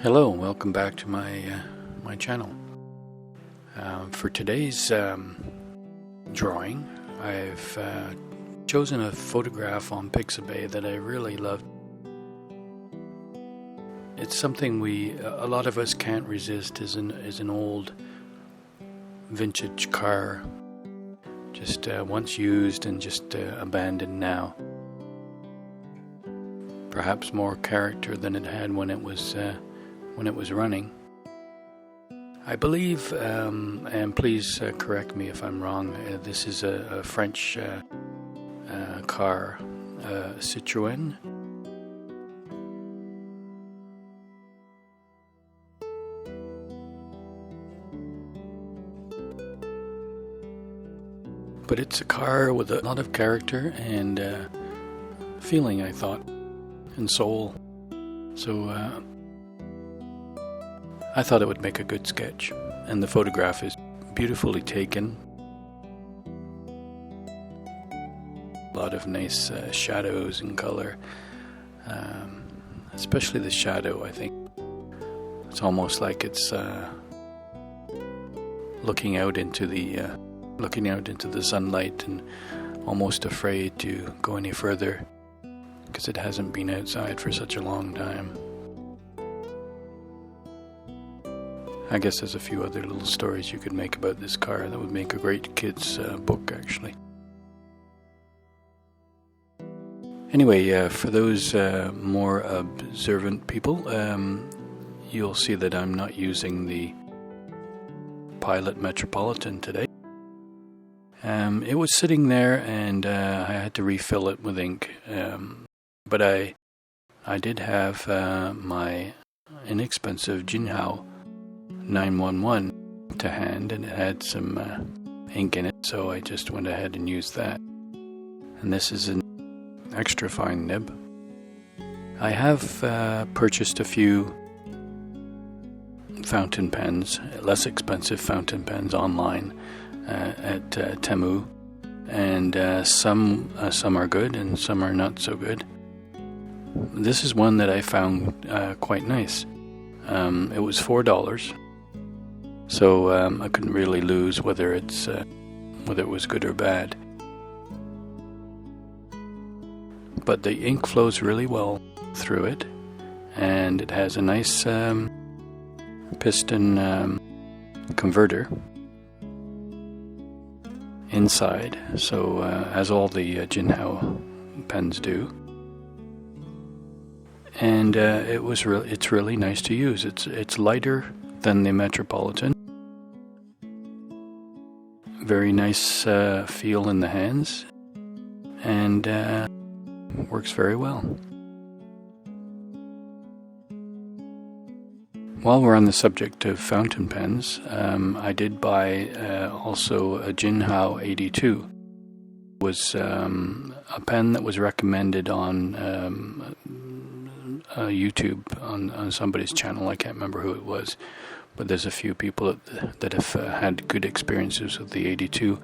Hello, welcome back to my channel. For today's drawing, I've chosen a photograph on Pixabay that I really love. It's something a lot of us can't resist. Is an old vintage car, just once used and just abandoned now. Perhaps more character than it had when it was running. I believe, and please correct me if I'm wrong, this is a French car, Citroën. But it's a car with a lot of character and feeling, I thought, and soul. So I thought it would make a good sketch, and the photograph is beautifully taken. A lot of nice shadows and color, especially the shadow. I think it's almost like it's looking out into the sunlight and almost afraid to go any further because it hasn't been outside for such a long time. I guess there's a few other little stories you could make about this car that would make a great kid's book, actually. Anyway, for those more observant people, you'll see that I'm not using the Pilot Metropolitan today. It was sitting there and I had to refill it with ink, but I did have my inexpensive Jinhao 911 to hand, and it had some ink in it, so I just went ahead and used that. And this is an extra fine nib. I have purchased a few fountain pens, less expensive fountain pens online at Temu, and some are good and some are not so good. This is one that I found quite nice. It was $4. So I couldn't really lose whether it was good or bad. But the ink flows really well through it, and it has a nice piston converter inside, so as all the Jinhao pens do. And it's really nice to use. It's lighter than the Metropolitan. Very nice feel in the hands, and works very well. While we're on the subject of fountain pens, I did buy also a Jinhao 82. It was a pen that was recommended on YouTube on somebody's channel. I can't remember who it was, but there's a few people that have had good experiences with the 82.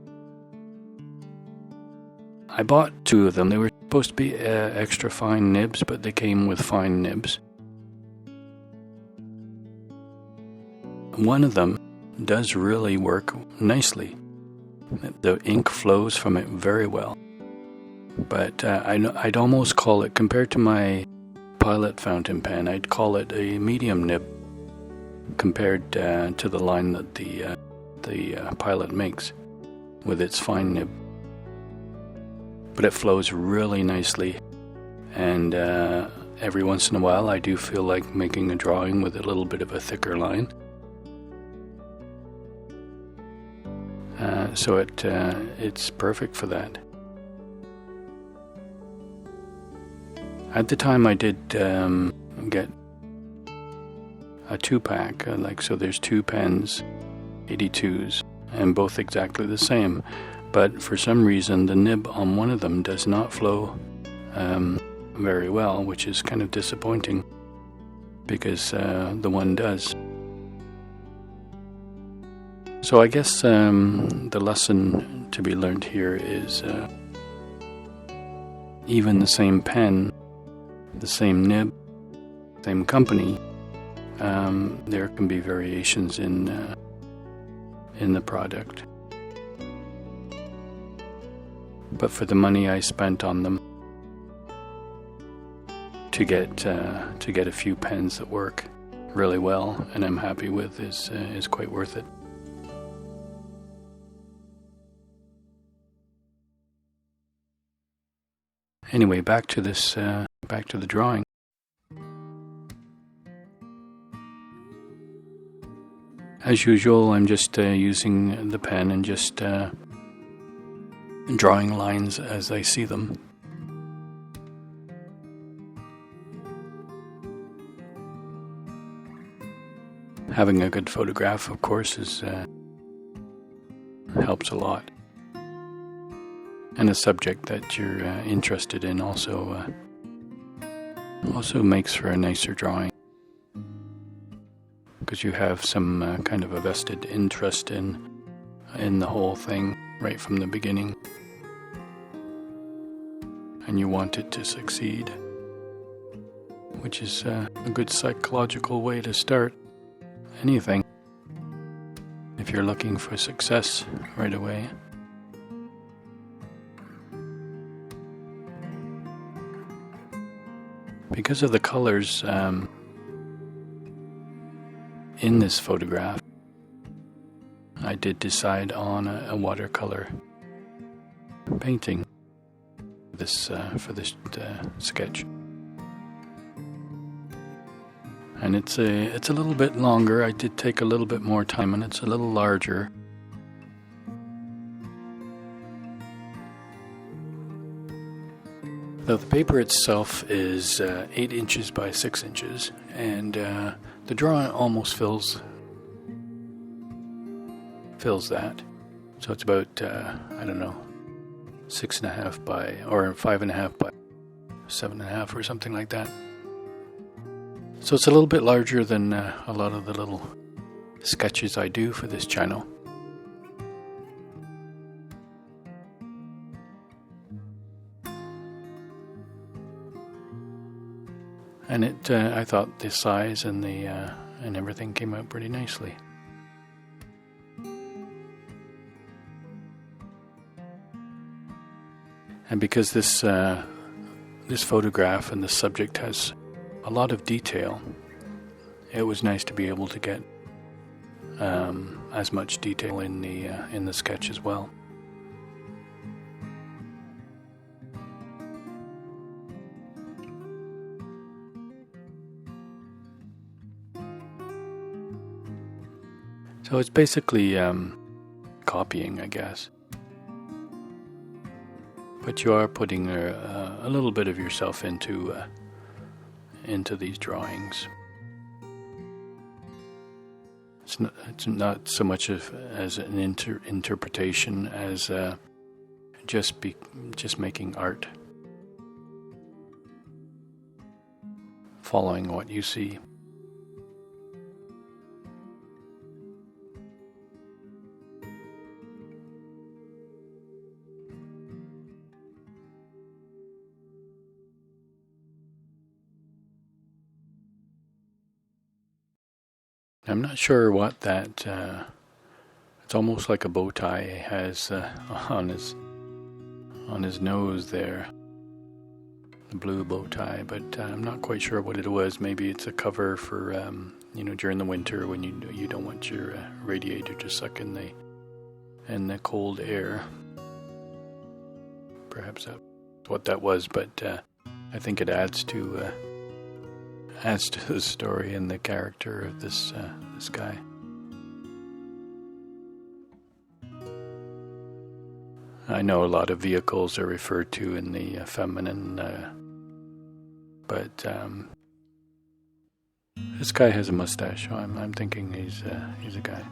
I bought two of them. They were supposed to be extra fine nibs, but they came with fine nibs. One of them does really work nicely. The ink flows from it very well. But I'd almost call it, compared to my Pilot fountain pen, I'd call it a medium nib compared to the line that the Pilot makes with its fine nib. But it flows really nicely, and every once in a while I do feel like making a drawing with a little bit of a thicker line. So it's perfect for that. At the time I did get a 2-pack, so there's 2 pens, 82s, and both exactly the same. But for some reason the nib on one of them does not flow very well, which is kind of disappointing, because the one does. So I guess the lesson to be learned here is even the same pen, the same nib, same company, there can be variations in the product. But for the money I spent on them, to get a few pens that work really well and I'm happy with is quite worth it. Anyway, back to the drawing. As usual, I'm just using the pen and just drawing lines as I see them. Having a good photograph, of course, helps a lot. And a subject that you're interested in also makes for a nicer drawing, because you have some kind of a vested interest in the whole thing right from the beginning, and you want it to succeed, which is a good psychological way to start anything if you're looking for success right away. Because of the colors in this photograph, I did decide on a watercolor painting for this sketch. And it's a little bit longer. I did take a little bit more time, and it's a little larger. Though the paper itself is 8 inches by 6 inches, and the drawing almost fills that. So it's about 6.5 by, or 5.5 by 7.5 or something like that. So it's a little bit larger than a lot of the little sketches I do for this channel. And I thought the size and and everything came out pretty nicely. And because this photograph and the subject has a lot of detail, it was nice to be able to get as much detail in the sketch as well. So it's basically copying, I guess. But you are putting a little bit of yourself into these drawings. It's not so much as an interpretation as just making art, following what you see. I'm not sure what that, it's almost like a bow tie has on his nose there, the blue bow tie, but I'm not quite sure what it was. Maybe it's a cover for, during the winter when you don't want your radiator to suck in the cold air. Perhaps that's what that was, but I think it adds to the story and the character of this guy. I know a lot of vehicles are referred to in the feminine, but this guy has a mustache, so I'm thinking he's a guy.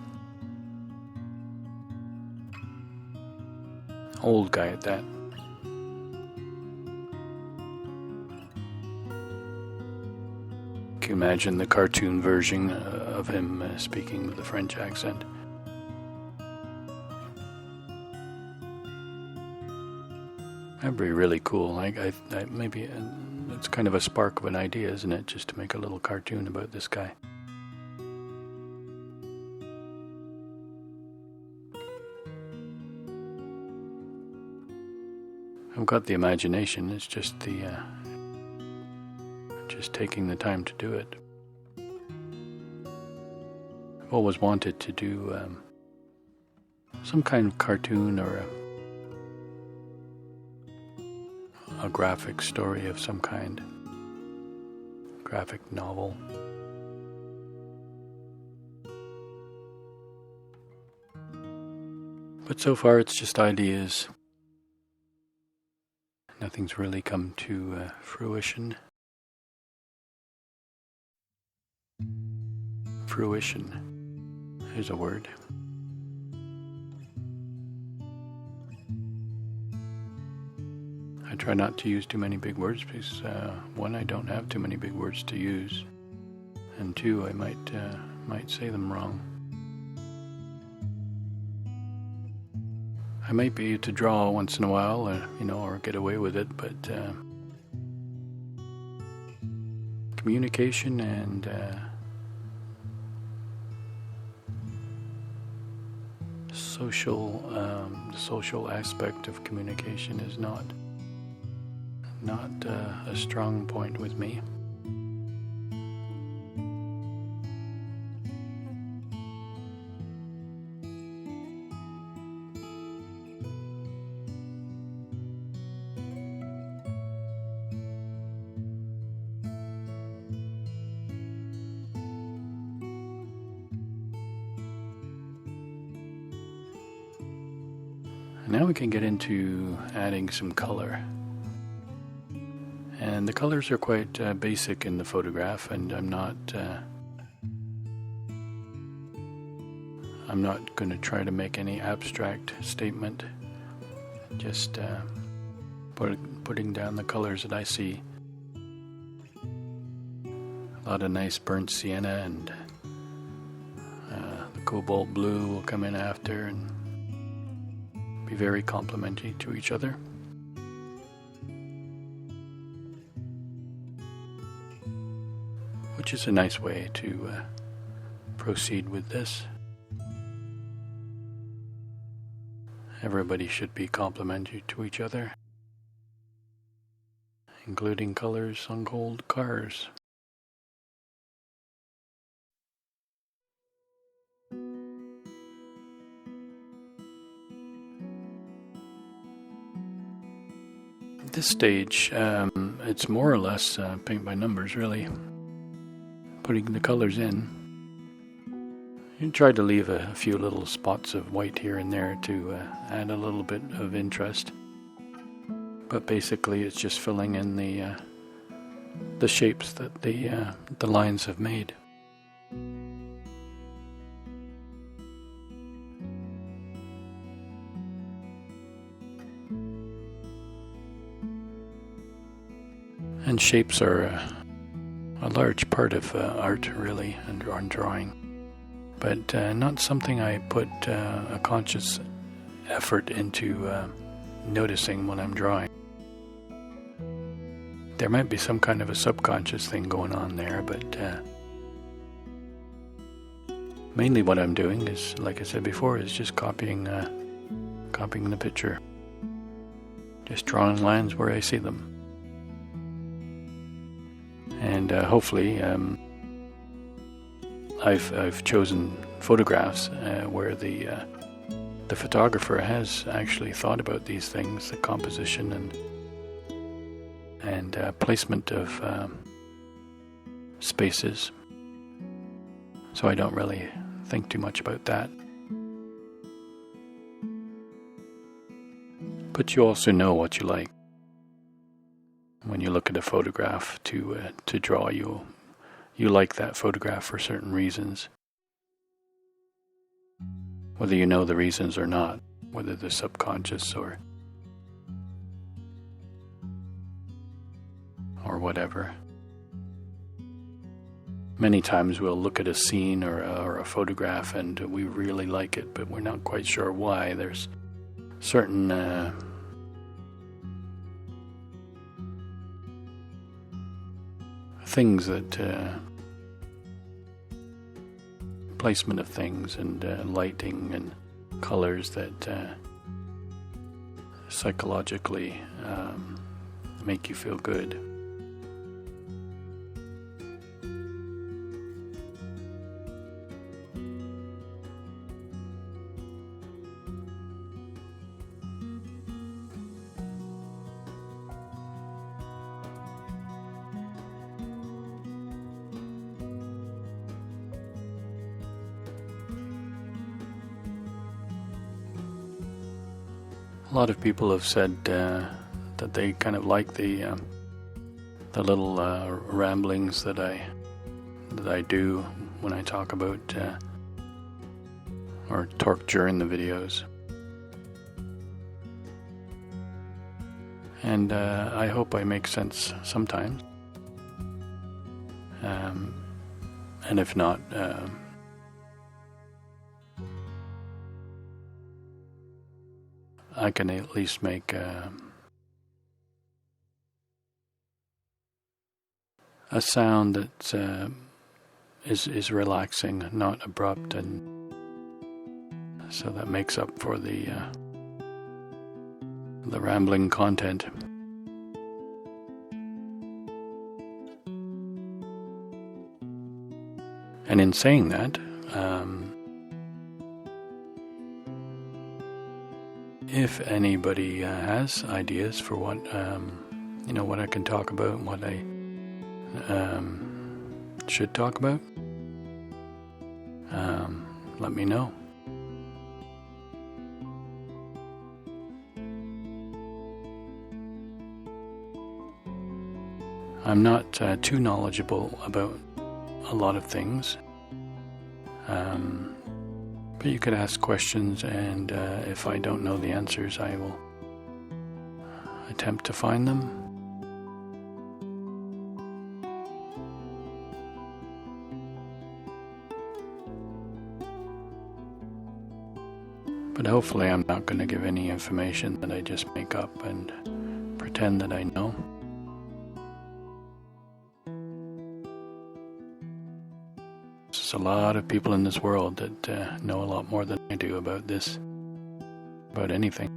Old guy at that. Can you imagine the cartoon version of him speaking with a French accent? That'd be really cool. I maybe it's kind of a spark of an idea, isn't it? Just to make a little cartoon about this guy. I've got the imagination, it's just just taking the time to do it. I've always wanted to do some kind of cartoon or a graphic story of some kind, graphic novel. But so far it's just ideas. Nothing's really come to fruition. Fruition is a word. I try not to use too many big words because one, I don't have too many big words to use, and two, I might say them wrong. I might be able to draw once in a while, or get away with it, but communication and the social aspect of communication is not a strong point with me. Now we can get into adding some color. And the colors are quite basic in the photograph, and I'm not going to try to make any abstract statement. Just putting down the colors that I see. A lot of nice burnt sienna, and the cobalt blue will come in after and be very complementary to each other. Which is a nice way to proceed with this. Everybody should be complementary to each other, including colors on gold cars. At this stage, it's more or less paint by numbers, really. Putting the colors in. You try to leave a few little spots of white here and there to add a little bit of interest. But basically it's just filling in the shapes that the lines have made. And shapes are a large part of art, really, and drawing. But not something I put a conscious effort into noticing when I'm drawing. There might be some kind of a subconscious thing going on there, but mainly what I'm doing is, like I said before, is just copying the picture. Just drawing lines where I see them. And hopefully I've chosen photographs where the photographer has actually thought about these things, the composition and placement of spaces. So I don't really think too much about that. But you also know what you like. When you look at a photograph to draw, you like that photograph for certain reasons. Whether you know the reasons or not, whether they're subconscious or whatever. Many times we'll look at a scene or a photograph and we really like it, but we're not quite sure why. There's certain things that placement of things and lighting and colors that psychologically make you feel good. A lot of people have said that they kind of like the little ramblings that I do when I talk about or talk during the videos, and I hope I make sense sometimes. And if not, I can at least make a sound that is relaxing, not abrupt, and so that makes up for the rambling content. And in saying that, if anybody has ideas for what what I can talk about, what I should talk about, let me know. I'm not too knowledgeable about a lot of things, but you could ask questions, and if I don't know the answers, I will attempt to find them. But hopefully I'm not going to give any information that I just make up and pretend that I know. There's a lot of people in this world that know a lot more than I do about this, about anything.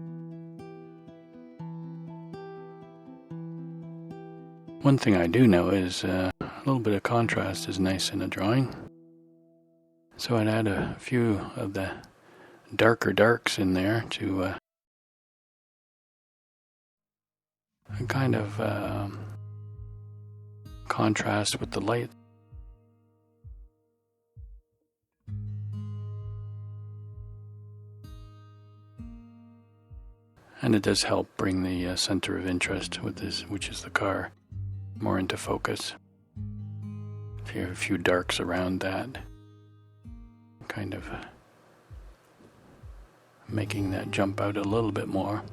One thing I do know is a little bit of contrast is nice in a drawing. So I'd add a few of the darker darks in there to kind of contrast with the light. And it does help bring the center of interest with this, which is the car, more into focus. If you have a few darks around that, kind of making that jump out a little bit more.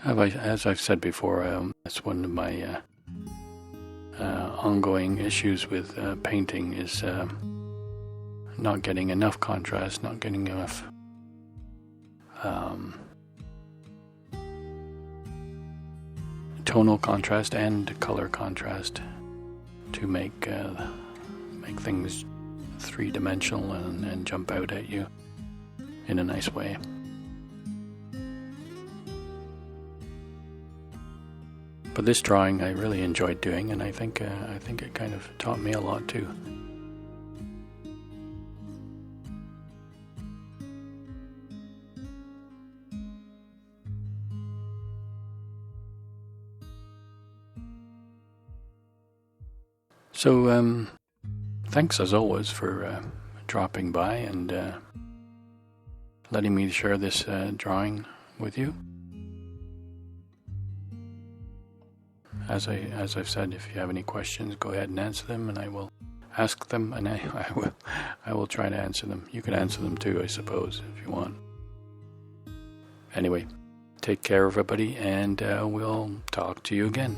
As I've said before, that's one of my ongoing issues with painting is not getting enough contrast, not getting enough tonal contrast and color contrast to make things three-dimensional and jump out at you in a nice way. But this drawing I really enjoyed doing, and I think it kind of taught me a lot too. So thanks as always for dropping by and letting me share this drawing with you. As I've said, if you have any questions, go ahead and answer them, and I will ask them, and I will try to answer them. You can answer them too, I suppose, if you want. Anyway, take care, everybody, and we'll talk to you again.